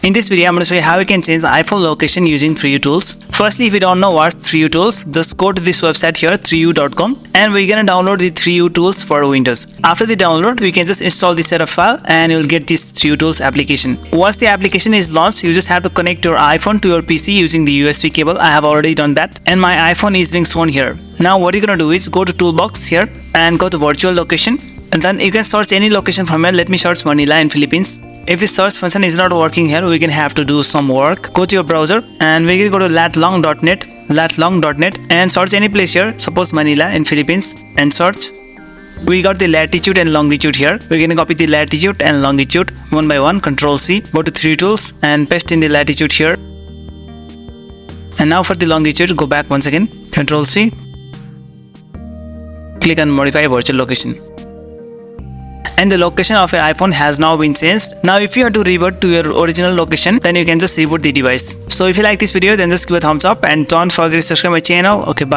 In this video, I'm going to show you how you can change the iPhone location using 3UTools. Firstly, if you don't know what's 3UTools, just go to this website here, 3U.com, and we're going to download the 3UTools for Windows. After the download, we can just install this setup file and you'll get this 3UTools application. Once the application is launched, you just have to connect your iPhone to your PC using the USB cable. I have already done that, and my iPhone is being shown here. Now what you're going to do is go to Toolbox here and go to Virtual Location. And then you can search any location from here. Let me search Manila in Philippines. If the search function is not working here, we can have to do some work. Go to your browser and we can go to latlong.net and search any place here. Suppose Manila in Philippines and search. We got the latitude and longitude here. We're going to copy the latitude and longitude one by one. Control C. Go to 3UTools and paste in the latitude here. And now for the longitude, go back once again. Control C. Click on Modify Virtual Location. And the location of your iPhone has now been changed. Now if you want to revert to your original location, then you can just reboot the device. So if you like this video, then just give a thumbs up and don't forget to subscribe my channel. Okay, bye.